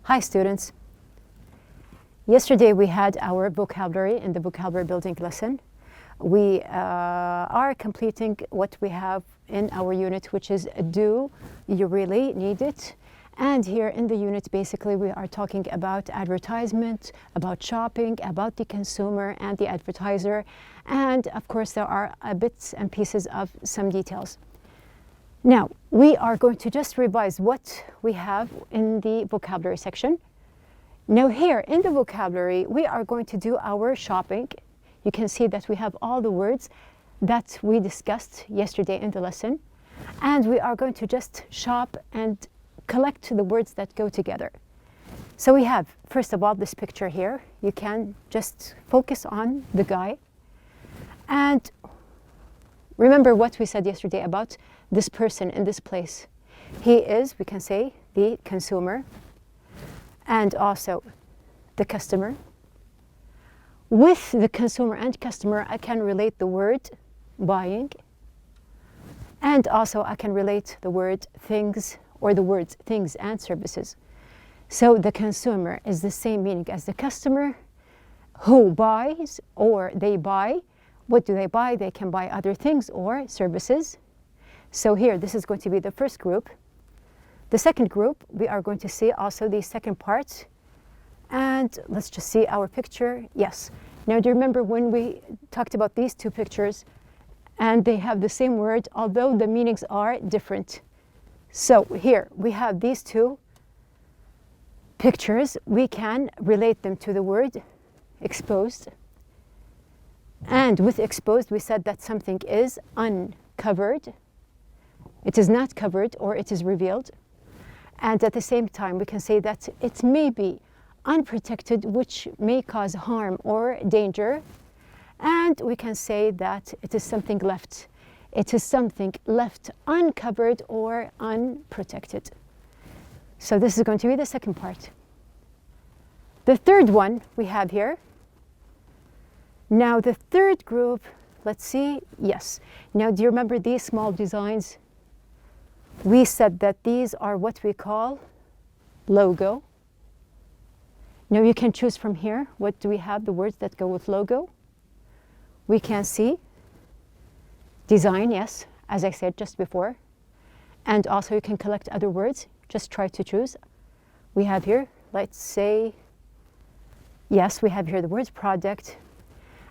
Hi students. Yesterday we had our vocabulary in the vocabulary building lesson. We are completing what we have in our unit, which is do you really need it? And here in the unit, basically, we are talking about advertisement, about shopping, about the consumer and the advertiser. And of course, there are bits and pieces of some details. Now, we are going to just revise what we have in the vocabulary section. Now here in the vocabulary, we are going to do our shopping. You can see that we have all the words that we discussed yesterday in the lesson. And we are going to just shop and collect the words that go together. So we have, first of all, this picture here. You can just focus on the guy. And remember what we said yesterday about this person in this place. He is, we can say, the consumer and also the customer. With the consumer and customer, I can relate the word buying. And also I can relate the word things or the words things and services. So the consumer is the same meaning as the customer who buys or they buy. What do they buy? They can buy other things or services. So here, this is going to be the first group. The second group, we are going to see also the second part. And let's just see our picture. Yes. Now, do you remember when we talked about these two pictures and they have the same word, although the meanings are different? So here, we have these two pictures. We can relate them to the word exposed. And with exposed, we said that something is uncovered. It is not covered or it is revealed. And at the same time, we can say that it may be unprotected, which may cause harm or danger. And we can say that it is something left. It is something left uncovered or unprotected. So this is going to be the second part. The third one we have here. Now the third group, let's see, yes. Now do you remember these small designs? We said that these are what we call logo. Now you can choose from here. What do we have? The words that go with logo. We can see design, yes, as I said just before. And also you can collect other words. Just try to choose. We have here, let's say, yes, we have here the words product.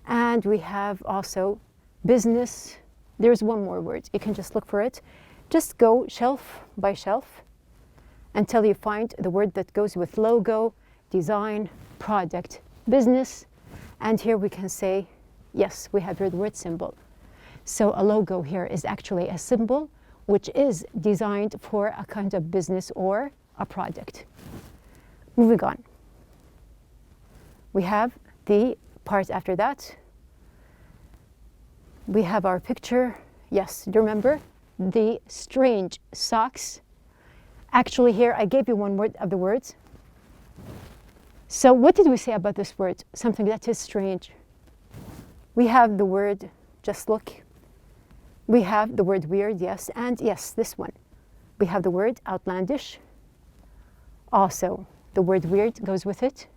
And we have also business. There's one more word. You can just look for it. Just go shelf by shelf until you find the word that goes with logo, design, product, business. And here we can say, yes, we have here the word symbol. So a logo here is actually a symbol which is designed for a kind of business or a product. Moving on. We have the part after that. We have our picture. Yes, do you remember? The strange socks. Actually here, I gave you one word of the words. So what did we say about this word? Something that is strange. We have the word, just look. We have the word weird, yes, and yes, this one. We have the word outlandish. Also, the word weird goes with it.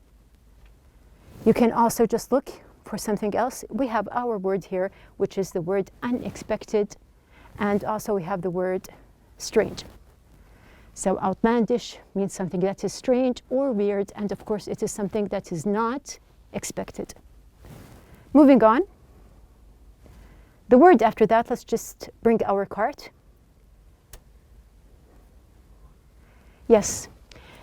You can also just look for something else. We have our word here, which is the word unexpected. And also we have the word strange. So outlandish means something that is strange or weird. And of course, it is something that is not expected. Moving on. The word after that, let's just bring our card. Yes.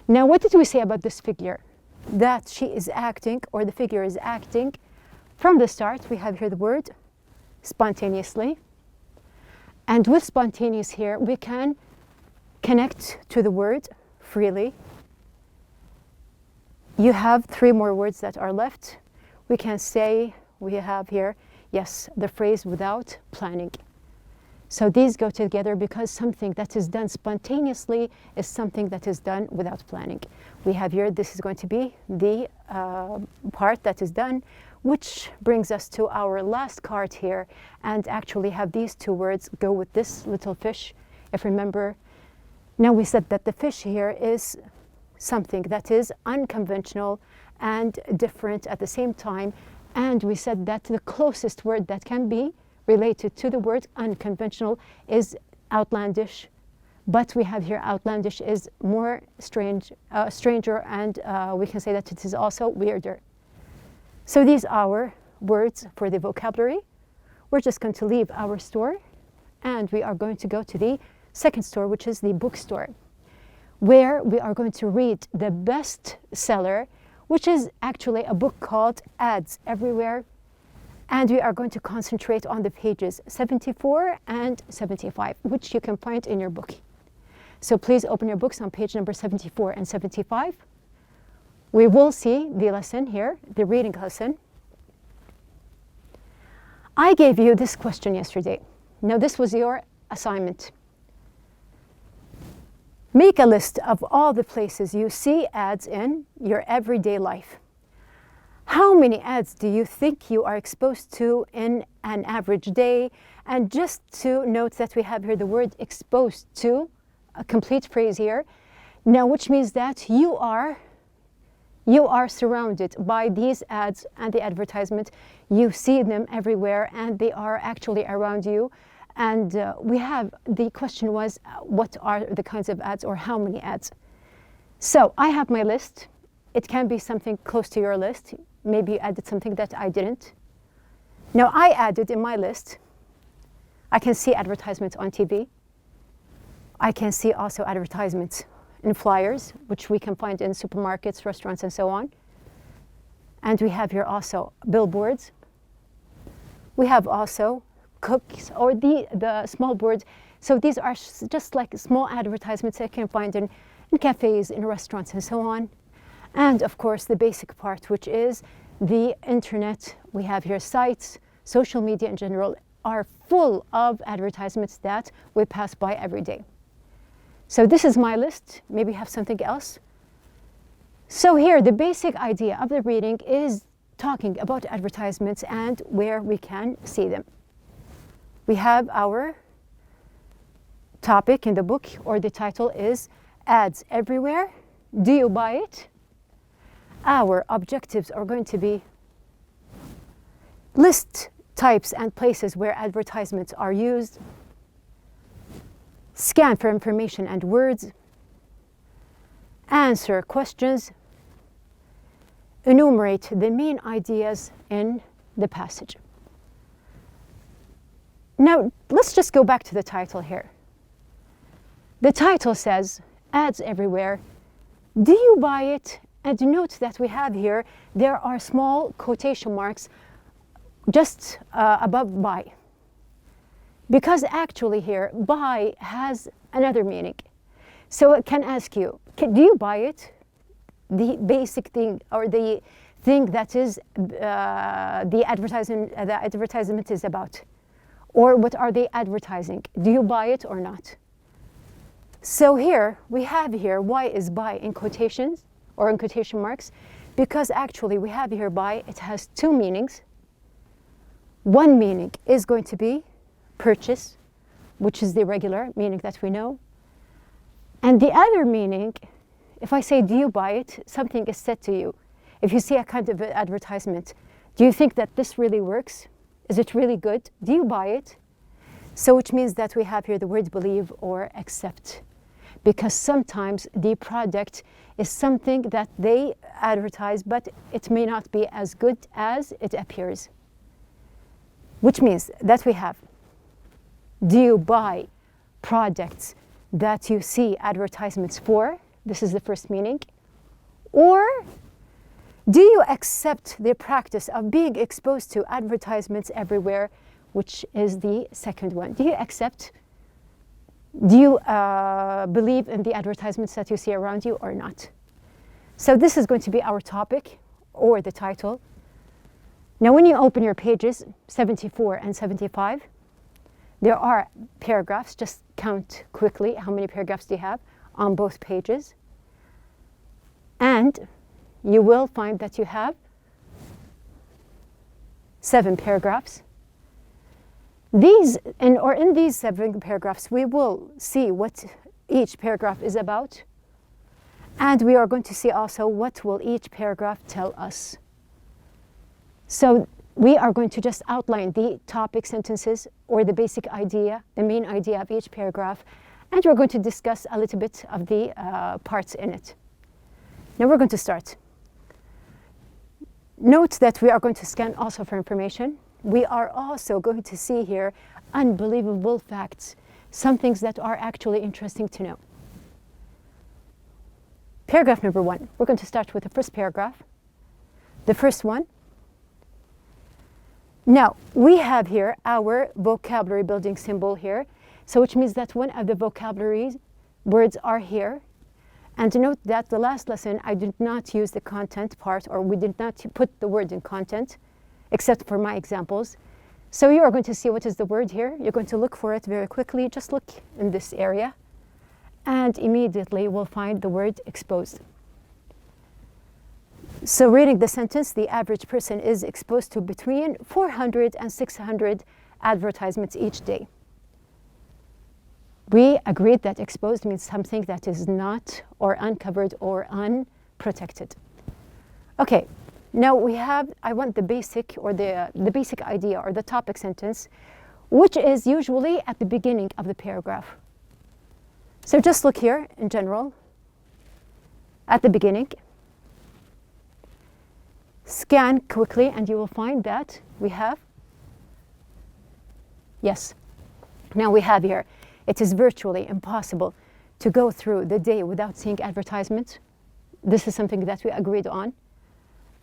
Now, what did we say about this figure? That she is acting, or the figure is acting. From the start, we have here the word spontaneously. And with spontaneous here, we can connect to the word freely. You have three more words that are left. We can say, we have here, yes, the phrase without planning. So these go together because something that is done spontaneously is something that is done without planning. We have here, this is going to be the part that is done, which brings us to our last card here, and actually have these two words go with this little fish. If remember, now we said that the fish here is something that is unconventional and different at the same time. And we said that the closest word that can be related to the word unconventional is outlandish. But we have here outlandish is more stranger, and we can say that it is also weirder. So these are our words for the vocabulary. We're just going to leave our store, and we are going to go to the second store, which is the bookstore, where we are going to read the best seller, which is actually a book called Ads Everywhere. And we are going to concentrate on the pages 74 and 75, which you can find in your book. So please open your books on page number 74 and 75. We will see the lesson here, the reading lesson. I gave you this question yesterday. Now, this was your assignment. Make a list of all the places you see ads in your everyday life. How many ads do you think you are exposed to in an average day? And just to note that we have here the word exposed to, a complete phrase here. Now, which means that you are surrounded by these ads and the advertisement. You see them everywhere, and they are actually around you. And the question was, what are the kinds of ads, or how many ads? So I have my list. It can be something close to your list. Maybe you added something that I didn't. Now, I added in my list, I can see advertisements on TV. I can see also advertisements in flyers, which we can find in supermarkets, restaurants, and so on. And we have here also billboards. We have also cookies, or the small boards. So these are just like small advertisements that you can find in cafes, in restaurants, and so on. And of course, the basic part, which is the internet. We have here sites, social media in general, are full of advertisements that we pass by every day. So this is my list. Maybe you have something else. So here, the basic idea of the reading is talking about advertisements and where we can see them. We have our topic in the book, or the title is Ads Everywhere. Do you buy it? Our objectives are going to be list types and places where advertisements are used, scan for information and words, answer questions, enumerate the main ideas in the passage. Now, let's just go back to the title here. The title says, Ads Everywhere. Do you buy it? And note that we have here, there are small quotation marks just above buy. Because actually here, buy has another meaning. So it can ask you, do you buy it? The basic thing, or the thing that is the advertisement is about. Or what are they advertising? Do you buy it or not? So here, we have here, why is buy in quotations, or in quotation marks? Because actually we have here buy, it has two meanings. One meaning is going to be purchase, which is the regular meaning that we know. And the other meaning, if I say, do you buy it? Something is said to you. If you see a kind of advertisement, do you think that this really works? Is it really good? Do you buy it? So which means that we have here the word believe or accept. Because sometimes the product is something that they advertise, but it may not be as good as it appears. Which means that we have, do you buy products that you see advertisements for? This is the first meaning. Or do you accept the practice of being exposed to advertisements everywhere, which is the second one? Do you accept? Do you believe in the advertisements that you see around you or not? So this is going to be our topic, or the title. Now, when you open your pages 74 and 75, there are paragraphs. Just count quickly how many paragraphs do you have on both pages. And you will find that you have 7 paragraphs. In these 7 paragraphs, we will see what each paragraph is about. And we are going to see also what will each paragraph tell us. So we are going to just outline the topic sentences or the basic idea, the main idea of each paragraph, and we're going to discuss a little bit of the parts in it. Now we're going to start. Note that we are going to scan also for information. We are also going to see here unbelievable facts, some things that are actually interesting to know. Paragraph number 1. We're going to start with the first paragraph. The first one. Now, we have here our vocabulary building symbol here, so which means that one of the vocabulary words are here. And note that the last lesson, I did not use the content part, or we did not put the word in content, except for my examples. So you are going to see what is the word here. You're going to look for it very quickly. Just look in this area, and immediately we'll find the word exposed. So reading the sentence, the average person is exposed to between 400 and 600 advertisements each day. We agreed that exposed means something that is not or uncovered or unprotected. Okay, now we have, I want the basic or the basic idea or the topic sentence, which is usually at the beginning of the paragraph. So just look here in general, at the beginning. Scan quickly and you will find that we have, yes, now we have here, it is virtually impossible to go through the day without seeing advertisements. This is something that we agreed on.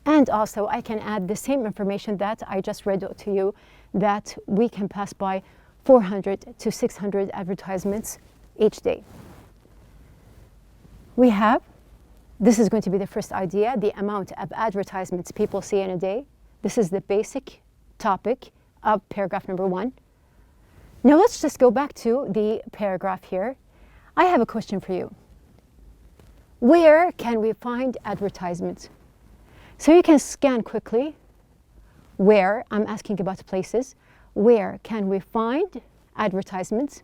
And also I can add the same information that I just read to you, that we can pass by 400 to 600 advertisements each day. We have, this is going to be the first idea, the amount of advertisements people see in a day. This is the basic topic of paragraph number 1. Now let's just go back to the paragraph here. I have a question for you. Where can we find advertisements? So you can scan quickly. Where, I'm asking about places. Where can we find advertisements?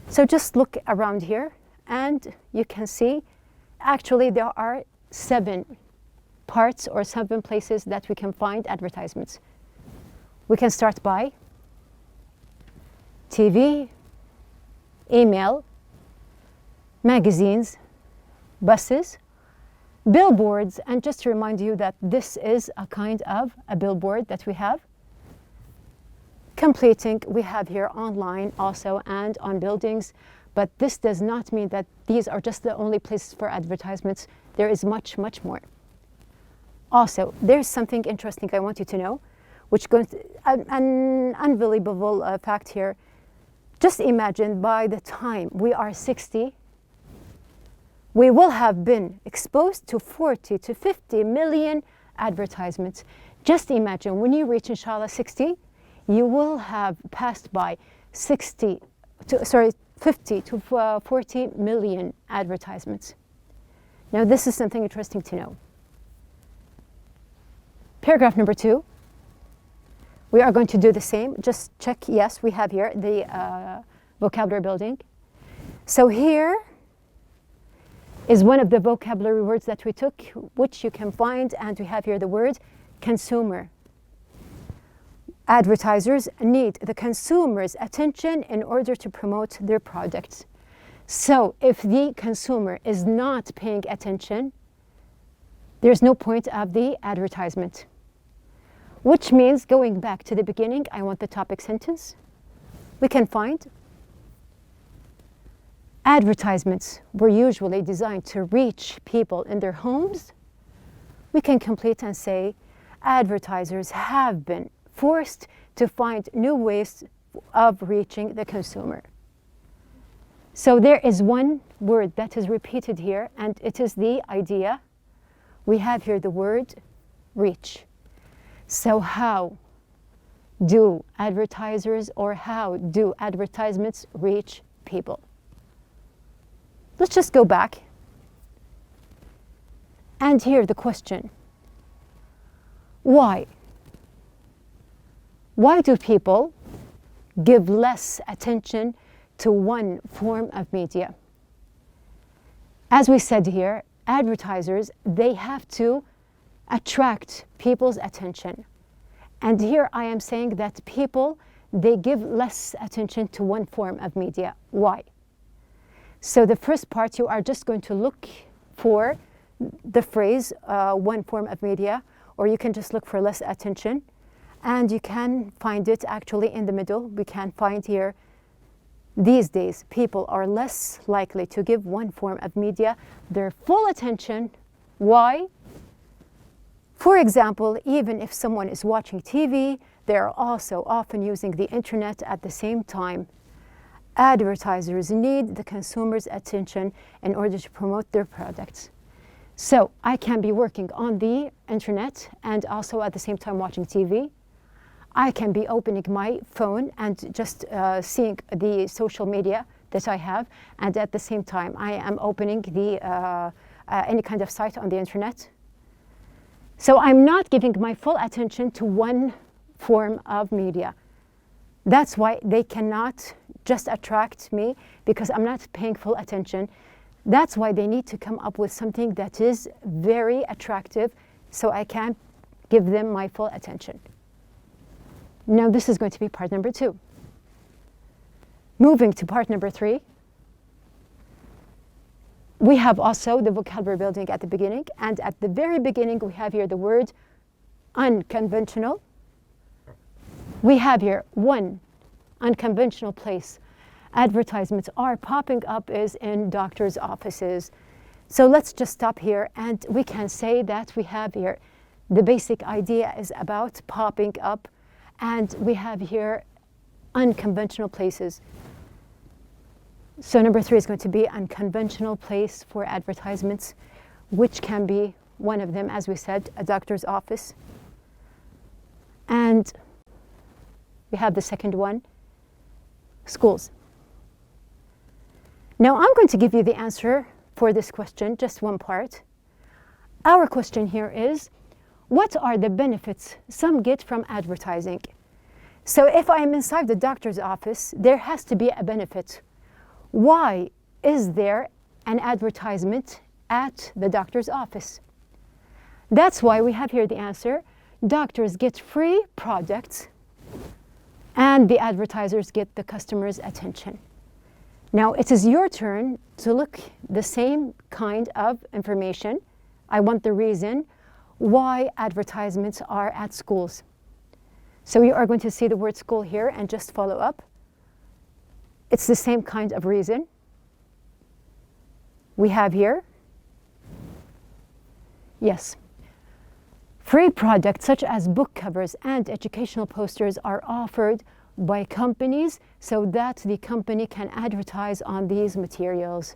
So just look around here and you can see actually there are 7 parts or 7 places that we can find advertisements. We can start by TV, email, magazines, buses, billboards, and just to remind you that this is a kind of a billboard that we have. Completing, we have here online also and on buildings, but this does not mean that these are just the only places for advertisements. There is much, much more. Also, there's something interesting I want you to know, which goes an unbelievable fact here. Just imagine by the time we are 60, we will have been exposed to 40 to 50 million advertisements. Just imagine when you reach, inshallah, 60, you will have passed by 50 to 40 million advertisements. Now, this is something interesting to know. Paragraph number 2. We are going to do the same. Just check, yes, we have here the vocabulary building. So here is one of the vocabulary words that we took, which you can find, and we have here the word consumer. Advertisers need the consumer's attention in order to promote their products. So if the consumer is not paying attention, there's no point of the advertisement. Which means, going back to the beginning, I want the topic sentence. We can find advertisements were usually designed to reach people in their homes. We can complete and say advertisers have been forced to find new ways of reaching the consumer. So there is one word that is repeated here, and it is the idea. We have here the word reach. So how do advertisers or how do advertisements reach people? Let's just go back and hear the question. Why? Why do people give less attention to one form of media? As we said here, advertisers, they have to attract people's attention. And here I am saying that people, they give less attention to one form of media. Why? So the first part, you are just going to look for the phrase, one form of media, or you can just look for less attention. And you can find it actually in the middle. We can find here, these days, people are less likely to give one form of media their full attention. Why? For example, even if someone is watching TV, they are also often using the internet at the same time. Advertisers need the consumer's attention in order to promote their products. So I can be working on the internet and also at the same time watching TV. I can be opening my phone and just seeing the social media that I have, and at the same time I am opening the any kind of site on the internet. So I'm not giving my full attention to one form of media. That's why they cannot just attract me, because I'm not paying full attention. That's why they need to come up with something that is very attractive so I can give them my full attention. Now this is going to be part number 2. Moving to part number 3, we have also the vocabulary building at the beginning, and at the very beginning we have here the word unconventional. We have here one unconventional place advertisements are popping up is in doctors' offices. So let's just stop here, and we can say that we have here the basic idea is about popping up, and we have here unconventional places. So number 3 is going to be unconventional place for advertisements, which can be one of them, as we said, a doctor's office. And we have the second one, schools. Now I'm going to give you the answer for this question, just one part. Our question here is, what are the benefits some get from advertising? So if I am inside the doctor's office, there has to be a benefit. Why is there an advertisement at the doctor's office? That's why we have here the answer. Doctors get free products and the advertisers get the customer's attention. Now it is your turn to look the same kind of information. I want the reason why advertisements are at schools. So you are going to see the word school here and just follow up. It's the same kind of reason. We have here, yes, free products such as book covers and educational posters are offered by companies so that the company can advertise on these materials.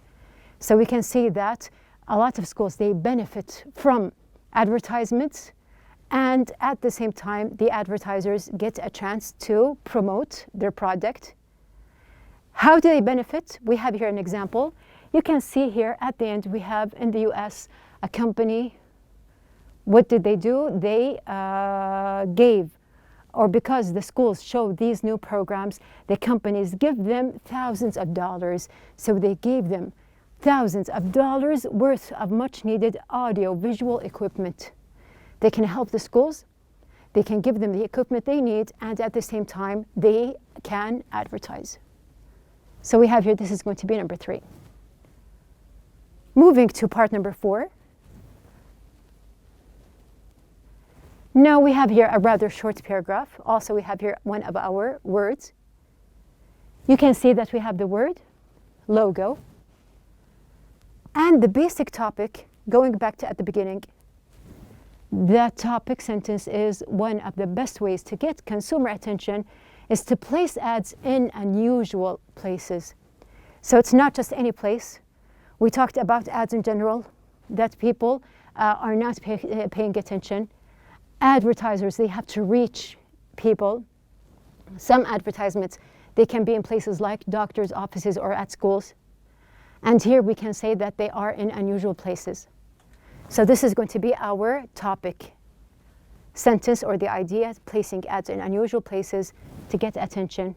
So we can see that a lot of schools, they benefit from advertisements, and at the same time the advertisers get a chance to promote their product. How do they benefit? We have here an example. You can see here at the end we have in the US a company. What did they do? They gave, or because the schools show these new programs, the companies give them thousands of dollars. So they gave them thousands of dollars worth of much needed audio visual equipment. They can help the schools, they can give them the equipment they need, and at the same time they can advertise. So we have here, this is going to be number 3. Moving to part number 4. Now we have here a rather short paragraph. Also we have here one of our words. You can see that we have the word logo. And the basic topic, going back to at the beginning, the topic sentence is one of the best ways to get consumer attention is to place ads in unusual places. So it's not just any place. We talked about ads in general, that people are not paying attention. Advertisers, they have to reach people. Some advertisements, they can be in places like doctors' offices or at schools. And here we can say that they are in unusual places. So this is going to be our topic sentence, or the idea, placing ads in unusual places to get attention.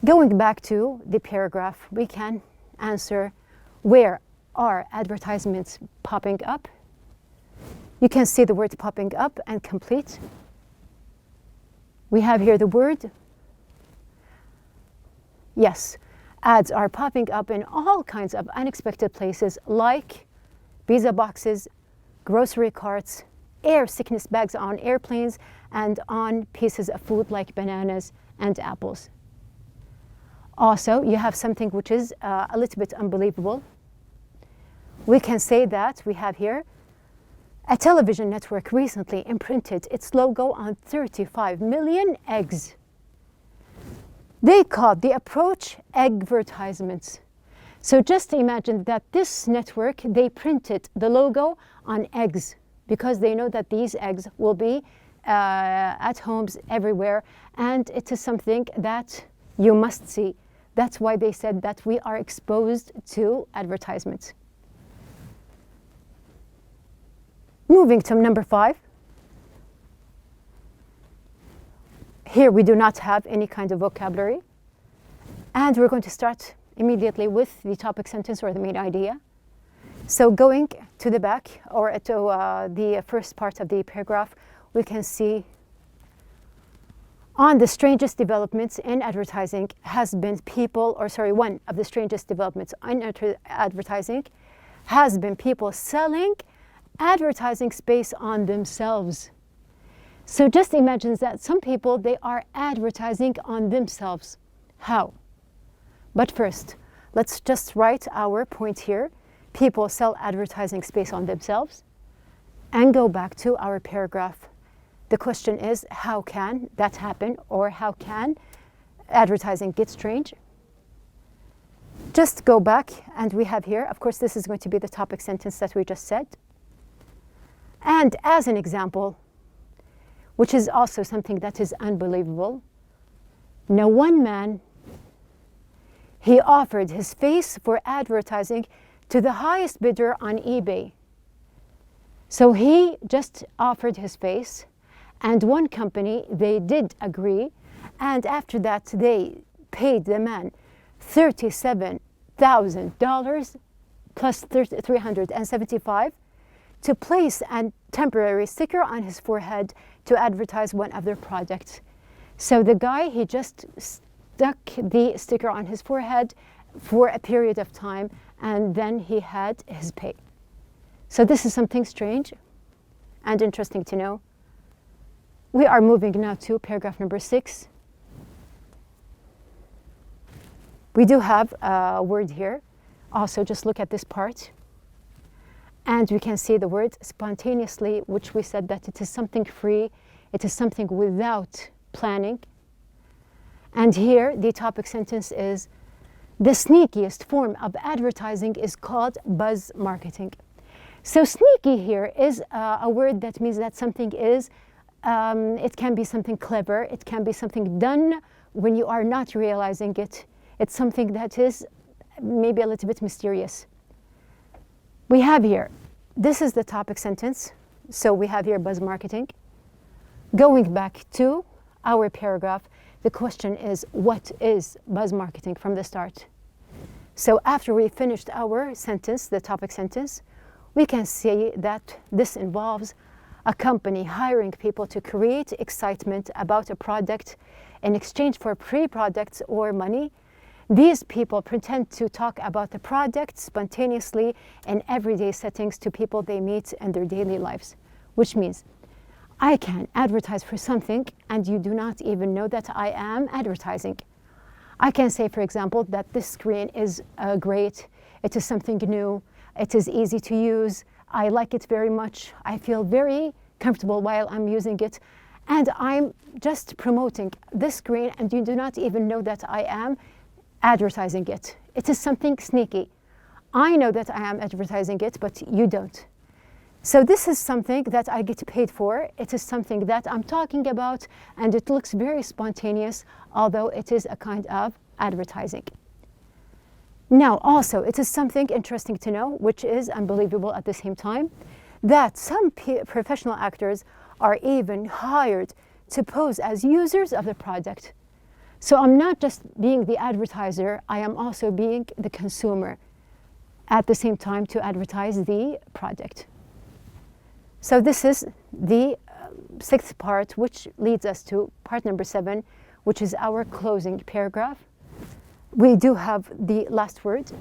Going back to the paragraph, we can answer where are advertisements popping up. You can see the word popping up and complete. We have here the word. Yes, ads are popping up in all kinds of unexpected places like pizza boxes, grocery carts, air sickness bags on airplanes, and on pieces of food like bananas and apples. Also, you have something which is a little bit unbelievable. We can say that we have here a television network recently imprinted its logo on 35 million eggs. They called the approach advertisements. So just imagine that this network, they printed the logo on eggs because they know that these eggs will be at homes everywhere, and it is something that you must see. That's why they said that we are exposed to advertisements. Moving to number 5. Here we do not have any kind of vocabulary. And we're going to start immediately with the topic sentence or the main idea. So going to the back or to the first part of the paragraph, we can see on the strangest developments in advertising has been one of the strangest developments in advertising has been people selling advertising space on themselves. So just imagine that some people, they are advertising on themselves. How? But first, let's just write our point here. People sell advertising space on themselves. And go back to our paragraph. The question is, how can that happen? Or how can advertising get strange? Just go back, and we have here, of course, this is going to be the topic sentence that we just said. And as an example, which is also something that is unbelievable, now one man, he offered his face for advertising to the highest bidder on eBay. So he just offered his face, and one company, they did agree, and after that they paid the man $37,000 plus $375 to place a temporary sticker on his forehead to advertise one of their products. So the guy, he just stuck the sticker on his forehead for a period of time, and then he had his pay. So this is something strange and interesting to know. We are moving now to paragraph number 6. We do have a word here. Also, just look at this part. And we can see the word spontaneously, which we said that it is something free, it is something without planning. And here, the topic sentence is, the sneakiest form of advertising is called buzz marketing. So sneaky here is a word that means that something is, it can be something clever, it can be something done when you are not realizing it. It's something that is maybe a little bit mysterious. We have here, this is the topic sentence. So we have here buzz marketing. Going back to our paragraph, the question is, what is buzz marketing from the start? So after we finished our sentence, the topic sentence, we can see that this involves a company hiring people to create excitement about a product in exchange for pre-products or money. These people pretend to talk about the product spontaneously in everyday settings to people they meet in their daily lives, which means I can advertise for something and you do not even know that I am advertising. I can say, for example, that this screen is great, it is something new, it is easy to use, I like it very much, I feel very comfortable while I'm using it, and I'm just promoting this screen and you do not even know that I am advertising it. It is something sneaky. I know that I am advertising it, but you don't. So this is something that I get paid for. It is something that I'm talking about, and it looks very spontaneous, although it is a kind of advertising. Now, also, it is something interesting to know, which is unbelievable at the same time, that some professional actors are even hired to pose as users of the product. So I'm not just being the advertiser, I am also being the consumer. at the same time to advertise the product. So this is the sixth part, which leads us to part number 7, which is our closing paragraph. We do have the last word,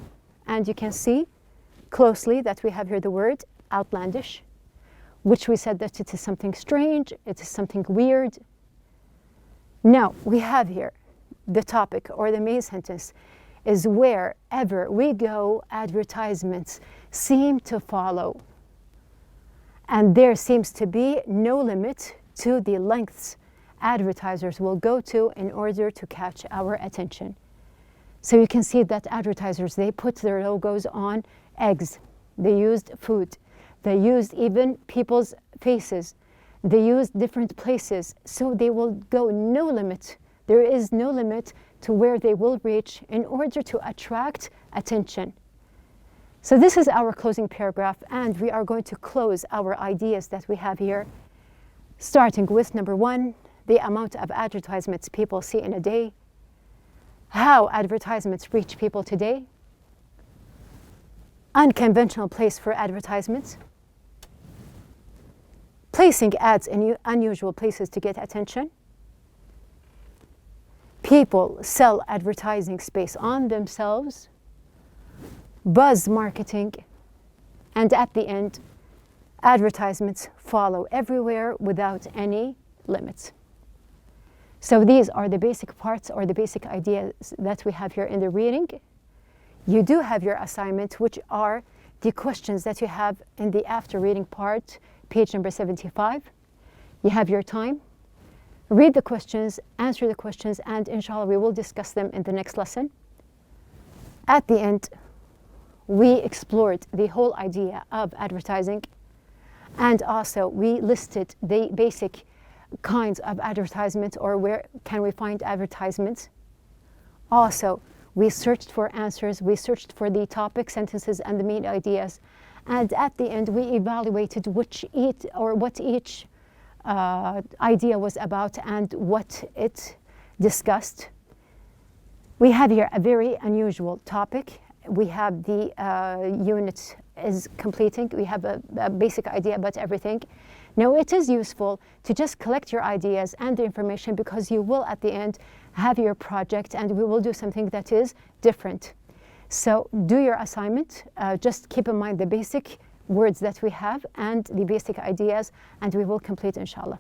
and you can see closely that we have here the word outlandish, which we said that it is something strange, it is something weird. Now, we have here the topic or the main sentence is wherever we go, advertisements seem to follow. And there seems to be no limit to the lengths advertisers will go to in order to catch our attention. So you can see that advertisers, they put their logos on eggs, they used food, they used even people's faces, they used different places, so they will go no limit. There is no limit to where they will reach in order to attract attention. So this is our closing paragraph, and we are going to close our ideas that we have here, starting with number 1, the amount of advertisements people see in a day, how advertisements reach people today, unconventional place for advertisements, placing ads in unusual places to get attention, people sell advertising space on themselves, buzz marketing, and at the end, advertisements follow everywhere without any limits. So these are the basic parts or the basic ideas that we have here in the reading. You do have your assignment, which are the questions that you have in the after reading part, page number 75. You have your time. Read the questions, answer the questions, and inshallah we will discuss them in the next lesson. At the end, we explored the whole idea of advertising, and also we listed the basic kinds of advertisements, or where can we find advertisements. Also, we searched for answers, we searched for the topic, sentences, and the main ideas, and at the end we evaluated what each idea was about and what it discussed. We have here a very unusual topic. We have the unit is completing. We have a basic idea about everything. Now, it is useful to just collect your ideas and the information, because you will at the end have your project and we will do something that is different. So do your assignment. Just keep in mind the basic words that we have and the basic ideas, and we will complete inshallah.